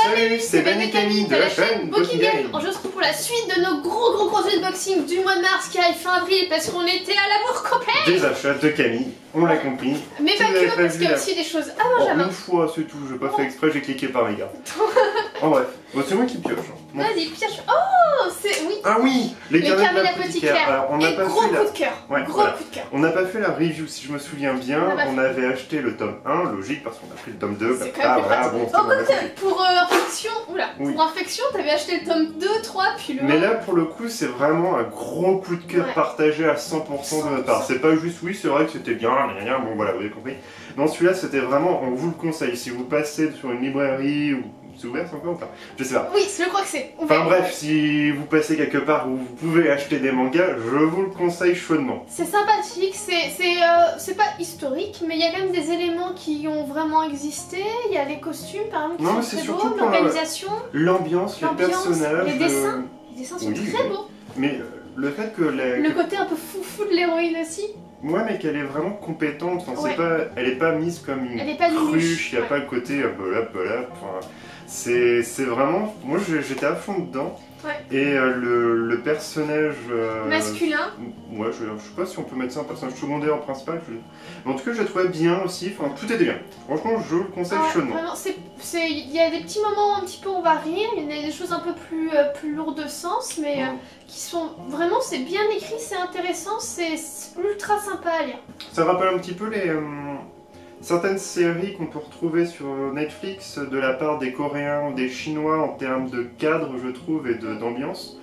Salut, c'est Ben et Camille de la chaîne Bokigame. On se retrouve pour la suite de nos gros unboxings du mois de mars qui arrive fin avril parce qu'on était à l'amour complet. Des achats de Camille, on l'a compris. Mais Si pas vous avez que, parce qu'il y a la- aussi des choses à Benjamin. Une fois, c'est tout, j'ai pas fait exprès, j'ai cliqué par les gars. En bref, bon, c'est moi qui pioche. Bon. Vas-y, pioche. Oh, c'est... Oui. Ah oui, les Carmel carnets de l'apothicaire. Alors, on n'a Et pas gros fait coup la... de cœur. Ouais, Gros voilà. coup de cœur. On n'a pas fait la review, si je me souviens bien. On a pas On avait acheté le tome 1, logique, parce qu'on a pris le tome 2. C'est quand même plus pratique. bon, Oh, on a écoute, fait. pour infection, oula, Oui. pour infection, t'avais acheté le tome 2, 3, puis le 1. Mais là, pour le coup, c'est vraiment un gros coup de cœur Ouais. partagé à 100% de notre part. C'est pas juste, oui, c'est vrai que c'était bien, rien, bon voilà, vous avez compris. Non, celui-là, c'était vraiment, on vous le conseille. Si vous passez sur une librairie, ou c'est ouvert, c'est encore ou pas? Je sais pas. Oui, je crois que c'est Enfin ouvert. bref, si vous passez quelque part où vous pouvez acheter des mangas, je vous le conseille chaudement. C'est sympathique, c'est pas historique, mais il y a quand même des éléments qui ont vraiment existé. Il y a les costumes par exemple qui Non, mais sont c'est très surtout beaux, pour l'organisation, L'ambiance, les personnages... les dessins. Les dessins sont oui, très oui. beaux. Mais le fait que Le côté un peu foufou de l'héroïne aussi. ouais, mais qu'elle est vraiment compétente, enfin, Ouais. c'est pas, elle est pas mise comme une Elle est pas nulle. cruche, il n'y a Ouais. pas le côté belap, enfin, c'est vraiment, moi j'étais à fond dedans, Ouais. et le personnage... Masculin. Ouais, je sais pas si on peut mettre ça un personnage secondaire en principal, mais en tout cas je le trouvais bien aussi, enfin tout était bien, franchement je le conseille Ouais, chaudement. vraiment, il y a des petits moments un petit peu où on va rire, il y a des choses un peu plus lourdes de sens, mais qui sont vraiment, c'est bien écrit, c'est intéressant, c'est ultra sympa à lire. Ça rappelle un petit peu les... certaines séries qu'on peut retrouver sur Netflix de la part des Coréens ou des Chinois en termes de cadre, je trouve, et d'ambiance.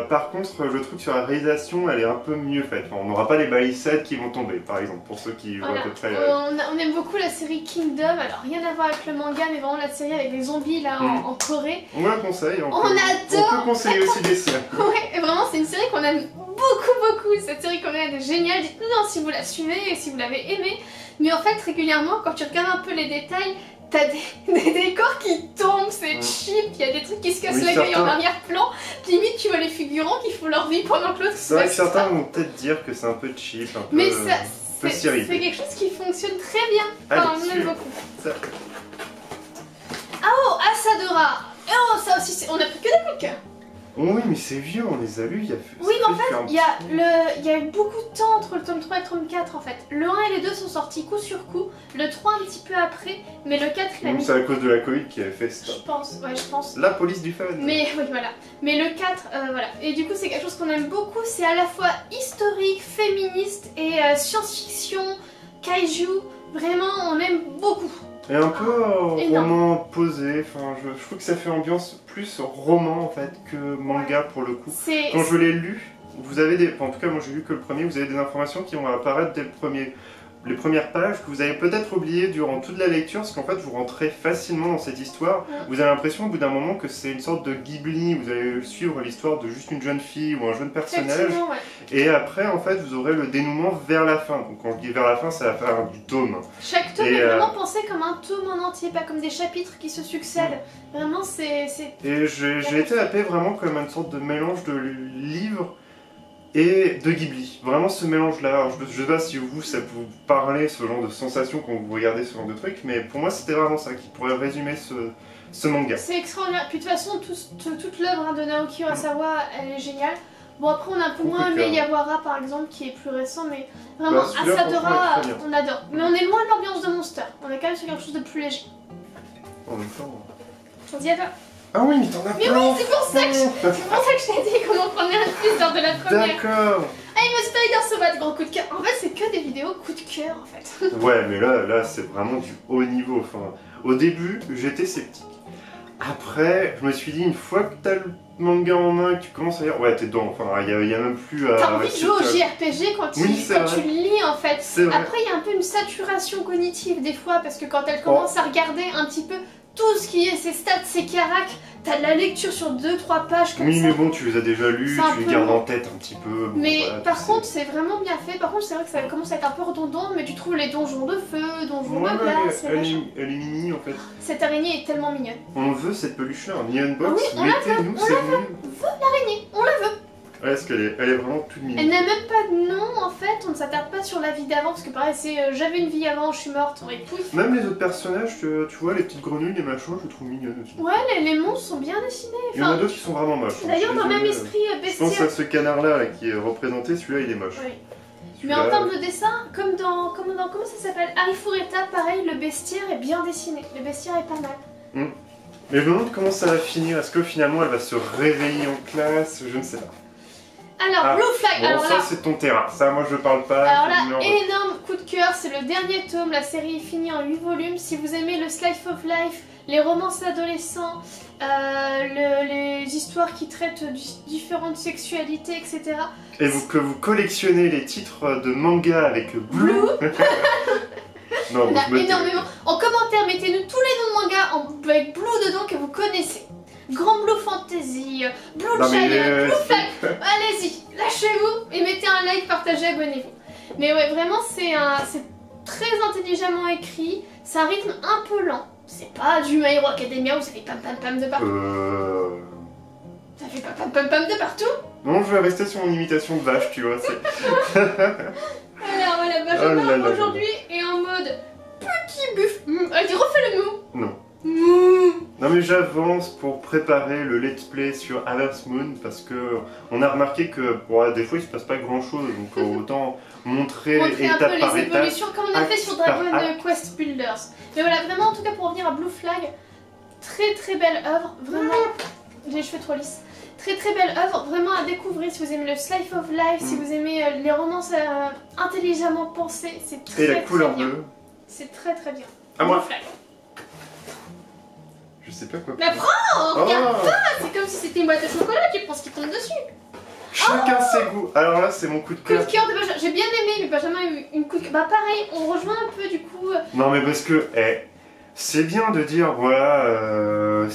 Par contre, je trouve que sur la réalisation, elle est un peu mieux faite. Enfin, on n'aura pas les balissades qui vont tomber, par exemple, pour ceux qui voient Voilà. à peu près... On aime beaucoup la série Kingdom, alors rien à voir avec le manga, mais vraiment la série avec les zombies là en Corée. On la conseille. On peut, adore. On peut conseiller aussi des séries. Ouais, et vraiment c'est une série qu'on aime beaucoup. Cette série coréenne est géniale, dites-nous si vous la suivez et si vous l'avez aimée. Mais en fait, régulièrement, quand tu regardes un peu les détails, t'as des décors qui tombent, c'est cheap, il y a des trucs qui se cassent Oui, la gueule en certains. arrière-plan, limite tu vois les figurants qui font leur vie pendant que l'autre C'est vrai que certains vont peut-être dire que c'est un peu cheap, un peu... mais peu c'est stylisé. quelque chose qui fonctionne très bien, Allez, enfin, on aime suivez. beaucoup. Ça. Ah oh, Asadora. Oh, ça aussi, on a pris que des coups de cœur. Oui, mais c'est vieux, on les a lus, il y a... Oui, mais en fait, un il y a eu beaucoup de temps entre le tome 3 et le tome 4 en fait. Le 1 et le 2 sont sortis coup sur coup, le 3 un petit peu après, mais le 4 il a Donc mis... c'est à cause de la Covid qui avait fait Je stop. pense, ouais, je pense. La police du fun. Mais oui, voilà. Mais le 4, voilà. Et du coup, c'est quelque chose qu'on aime beaucoup. C'est à la fois historique, féministe et science-fiction, kaiju. Vraiment, on aime beaucoup. Et un peu énorme. roman posé, enfin je trouve que ça fait ambiance plus roman en fait que manga pour le coup. C'est... Quand je l'ai lu, vous avez des... enfin, en tout cas moi j'ai lu que le premier, vous avez des informations qui vont apparaître dès les premières pages que vous avez peut-être oubliées durant toute la lecture parce qu'en fait vous rentrez facilement dans cette histoire. Vous avez l'impression au bout d'un moment que c'est une sorte de Ghibli, vous allez suivre l'histoire de juste une jeune fille ou un jeune personnage. Effectivement, ouais. Et après en fait vous aurez le dénouement vers la fin. Donc quand je dis vers la fin c'est la fin du tome. Chaque tome Et, est vraiment pensé comme un tome en entier, pas comme des chapitres qui se succèdent. Vraiment, c'est... Et j'ai été happé vraiment comme une sorte de mélange de livre et de Ghibli. Vraiment ce mélange-là. Alors, je sais pas si vous, ça vous parlait, ce genre de sensation quand vous regardez ce genre de truc, mais pour moi c'était vraiment ça qui pourrait résumer ce manga. C'est extraordinaire. Puis de toute façon, toute l'œuvre de Naoki Urasawa, elle est géniale. Bon, après, on a un peu moins aimé Yawara par exemple, qui est plus récent, mais vraiment, Bah, celui-là, Asadora, franchement, il est très on adore. Mais on est loin de l'ambiance de Monster. On est quand même sur quelque chose de plus léger. En même temps... On dit à toi. Ah oui, mais t'en as Mais plein. oui, c'est pour ça que je t'ai dit qu'on en prenait un de plus lors de la première. D'accord. I'm a Spider Sauvage, gros coup de cœur. En fait, c'est que des vidéos coup de cœur, en fait. Ouais, mais là c'est vraiment du haut niveau. Enfin, au début, j'étais sceptique. Après, je me suis dit, une fois que t'as le manga en main, que tu commences à lire, ouais, t'es dedans. Enfin, il y a même plus à... T'as envie de jouer au JRPG quand, Oui, quand vrai. tu le lis, en fait. C'est vrai. Après, il y a un peu une saturation cognitive, des fois, parce que quand elle commence à regarder un petit peu tout ce qui est ses stats, ses caracs, t'as de la lecture sur 2-3 pages comme Oui, ça. mais bon, tu les as déjà lus, C'est un tu les peu gardes long. en tête un petit peu. Bon, Mais voilà, par tu sais. contre, c'est vraiment bien fait. Par contre, c'est vrai que ça commence à être un peu redondant, mais tu trouves les donjons de feu, donjons Ouais, de glace, les machins. elle est mini en fait. Cette araignée est tellement mignonne. On veut cette peluche-là, un Neon Box, Oui, on la mettez-nous, c'est venu. L'araignée, on la veut. Ouais, parce qu'elle elle est vraiment toute Elle mignonne. n'a même pas de nom en fait, on ne s'attarde pas sur la vie d'avant parce que pareil c'est j'avais une vie avant, je suis morte, et pouf. Même les autres personnages, tu vois, les petites grenouilles, les machins, je les trouve mignonnes aussi. Ouais, les monstres sont bien dessinés. Il y en a d'autres qui sont vraiment moches. Hein. D'ailleurs, dans le même esprit, Je pense bestiaire. à ce canard-là là, qui est représenté, celui-là il est moche. Oui. Mais en termes de dessin, comme dans comment ça s'appelle, Arifureta, pareil, le bestiaire est bien dessiné. Le bestiaire est pas mal. Mais je me demande comment ça va finir. Est-ce que finalement elle va se réveiller en classe? Je ne sais pas. Alors, Blue Flag, Bon, alors ça là, c'est ton terrain. Ça, moi je parle pas. alors là, Non. énorme coup de cœur, c'est le dernier tome, la série est finie en 8 volumes. Si vous aimez le slice of life, les romances adolescents, les histoires qui traitent différentes sexualités, etc. Et que vous collectionnez les titres de manga avec Blue. Non, On a je me tais. énormément. En commentaire, mettez-nous tous les noms de mangas avec Blue dedans que vous connaissez. Grand Blue Fantasy, Blue Non, mais, Giant, Blue Flag. Allez-y, lâchez-vous et mettez un like, partagez, abonnez-vous. Mais ouais, vraiment, c'est très intelligemment écrit. C'est un rythme un peu lent. C'est pas du My Hero Academia où ça fait pam pam pam de partout. Ça fait pam pam pam pam de partout. Non, je vais rester sur mon imitation de vache, tu vois. Alors voilà, Benjamin aujourd'hui est en mode petit buff. Vas-y, refais le mot. Non. Mouh. Non mais j'avance pour préparer le let's play sur Harvest Moon parce que on a remarqué que des fois il se passe pas grand chose donc autant montrer Montrer un étape peu par les étape. évolutions comme on a fait sur acte par Dragon acte. Quest Builders. Mais voilà, vraiment en tout cas pour revenir à Blue Flag, très très belle œuvre, vraiment. J'ai les cheveux trop lisses. Très très belle œuvre, vraiment à découvrir si vous aimez le slice of life, si vous aimez les romances intelligemment pensées, c'est très Et la très couleur bien. bleue. C'est très très bien. À moi. Blue Flag. Je sais pas quoi. Mais prends, regarde Oh, ça, c'est comme si c'était une boîte de chocolat, tu penses qu'il tombe dessus. chacun ses goûts. Alors là c'est mon coup de Coup de cœur. cœur de Benjamin, j'ai bien aimé, mais Benjamin a eu une coup de cœur. Bah pareil, on rejoint un peu du coup. Non mais parce que c'est bien de dire voilà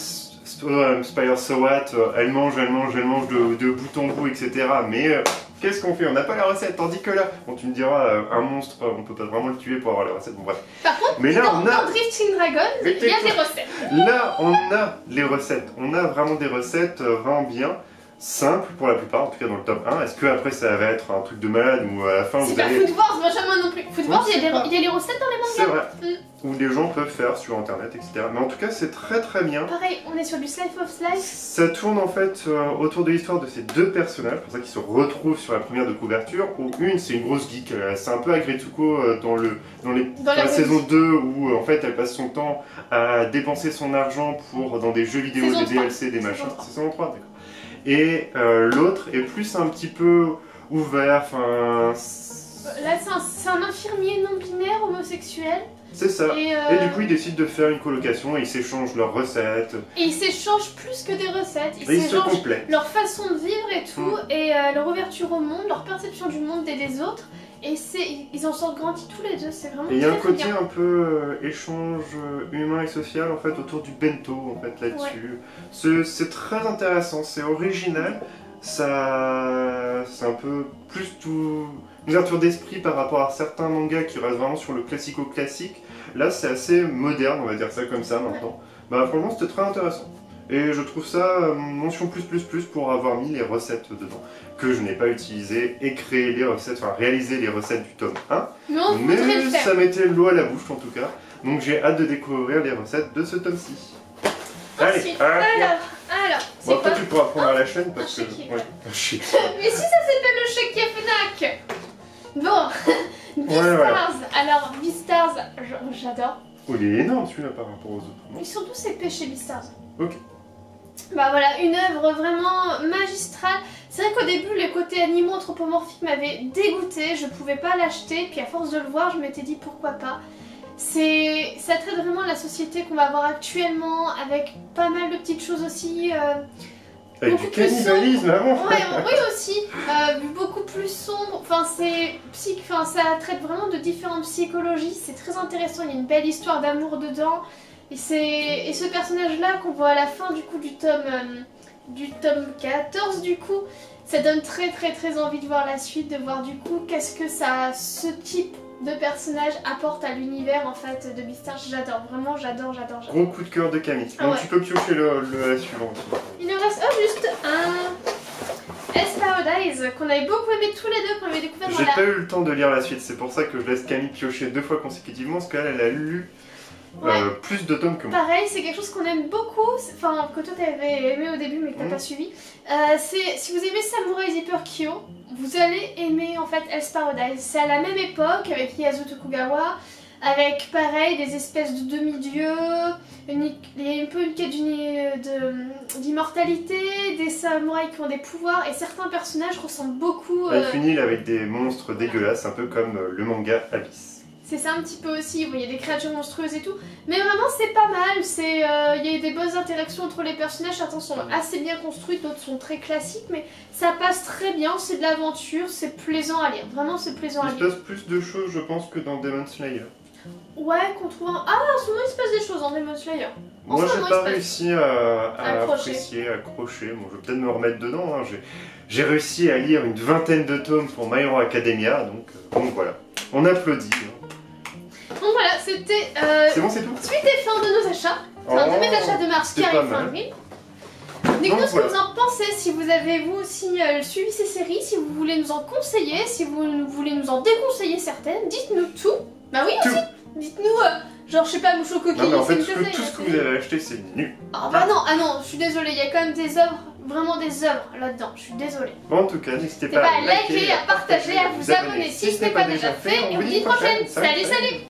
Spire So What, elle mange de bout en bout, etc. Mais qu'est-ce qu'on fait? On n'a pas la recette, tandis que là, bon tu me diras, un monstre, on peut pas vraiment le tuer pour avoir la recette, bon bref. Par contre, Mais là dans on a, Drifting Dragon, il y a des recettes. là on a les recettes, on a vraiment des recettes vraiment bien, simples pour la plupart, en tout cas dans le top 1. Est-ce que après ça va être un truc de malade ou à la fin C'est vous pas allez... Food Wars, Benjamin non plus. Food Wars, Non, il y c'est pas. a les recettes dans les C'est mangas. vrai, où les gens peuvent faire sur internet, etc. Mais en tout cas c'est très très bien. Pareil, on est sur du Slice of Slice. Ça tourne en fait autour de l'histoire de ces deux personnages, pour ça qu'ils se retrouvent sur la première de couverture, où une c'est une grosse geek, c'est un peu Agretsuko dans la saison 2 où en fait elle passe son temps à dépenser son argent dans des jeux vidéo, Saison des 3. DLC, des Saison machins. 3. C'est saison 3, d'accord. Et l'autre est plus un petit peu ouvert, enfin... Là, c'est un infirmier non binaire homosexuel. C'est ça. Et, Et du coup ils décident de faire une colocation et ils s'échangent leurs recettes, et ils s'échangent plus que des recettes. et ils se s'échangent complètent. leur façon de vivre et tout, et leur ouverture au monde, leur perception du monde et des autres. Et ils en sortent grandis tous les deux, c'est vraiment Et il y a un très, très côté bien. un peu échange humain et social en fait autour du bento en fait là-dessus. C'est très intéressant, c'est original, ça c'est un peu plus une ouverture d'esprit par rapport à certains mangas qui restent vraiment sur le classico-classique. Là c'est assez moderne, on va dire ça comme ça maintenant. Bah franchement c'était très intéressant. Et je trouve ça mention plus pour avoir mis les recettes dedans, que je n'ai pas utilisé et créé les recettes, enfin réalisé les recettes du tome 1. Mais on voudrait le Mais faire. ça mettait l'eau à la bouche en tout cas, donc j'ai hâte de découvrir les recettes de ce tome-ci. Ensuite, Allez, alors, c'est bon, après quoi tu pourras prendre à la chaîne parce que... chéquier. Ouais, un chéquier. Mais si ça s'appelle le chéquier Fnac. Bon, Beastars. voilà. Alors, Beastars, j'adore. Oh, il est énorme celui-là par rapport aux autres. Mais surtout, c'est pêché Beastars. Ok. Bah voilà, une œuvre vraiment magistrale. C'est vrai qu'au début, les côtés animaux anthropomorphiques m'avaient dégoûté. Je pouvais pas l'acheter. Puis à force de le voir, je m'étais dit pourquoi pas. Ça traite vraiment la société qu'on va avoir actuellement, avec pas mal de petites choses aussi. Avec Beaucoup du plus cannibalisme avant. Ouais, oui aussi, beaucoup plus sombre. Enfin, ça traite vraiment de différentes psychologies. C'est très intéressant. Il y a une belle histoire d'amour dedans. Et ce personnage-là qu'on voit à la fin du coup du tome 14 du coup, ça donne très envie de voir la suite, de voir du coup qu'est-ce que ce type de personnage apporte à l'univers en fait de Beastars. J'adore, vraiment j'adore. Gros coup de cœur de Camille. Donc Ouais. tu peux piocher la suivante. Il nous reste juste un Espada. Paradise, qu'on avait beaucoup aimé tous les deux, qu'on avait découvert dans J'ai la... pas eu le temps de lire la suite, c'est pour ça que je laisse Camille piocher 2 fois consécutivement, parce qu'elle elle a lu plus de tomes que moi. Pareil, c'est quelque chose qu'on aime beaucoup, enfin que toi t'avais aimé au début mais que t'as pas suivi. Si vous aimez Samurai Zipper Kyo, vous allez aimer en fait Hell's Paradise. C'est à la même époque avec Ieyasu Tokugawa, avec pareil des espèces de demi-dieux, il y a un peu une quête d'immortalité, des samouraïs qui ont des pouvoirs et certains personnages ressemblent beaucoup... Elle finit avec des monstres dégueulasses, un peu comme le manga Abyss. C'est ça un petit peu aussi, il y a des créatures monstrueuses et tout, mais vraiment c'est pas mal, il y a des bonnes interactions entre les personnages, certains sont assez bien construits, d'autres sont très classiques, mais ça passe très bien, c'est de l'aventure, c'est plaisant à lire, vraiment c'est plaisant à lire. Il se passe plus de choses je pense que dans Demon Slayer. Ouais, qu'on trouve un... Ah, en ce moment il se passe des choses dans Demon Slayer. Moi j'ai pas réussi à apprécier, à accrocher, bon je vais peut-être me remettre dedans, hein. J'ai réussi à lire une 20aine de tomes pour My Hero Academia, donc voilà, on applaudit. Hein. Donc voilà, c'était c'est bon, c'est tout. Suite et fin de nos achats. Enfin, de mes achats de mars qui arrivent fin avril. Dites-nous ce que vous en pensez, si vous avez vous aussi suivi ces séries, si vous voulez nous en conseiller, si vous voulez nous en déconseiller certaines, dites-nous tout. Bah oui aussi. Dites-nous, genre je sais pas, Mouche au coquille. Non mais en fait tout ce que vous avez acheté c'est nul. Ah bah non, je suis désolée, il y a quand même des œuvres, vraiment des œuvres là-dedans, je suis désolée. Bon en tout cas, n'hésitez pas à liker, à partager, à vous abonner si ce n'est pas déjà fait, et on vous dit à une prochaine. Salut, salut.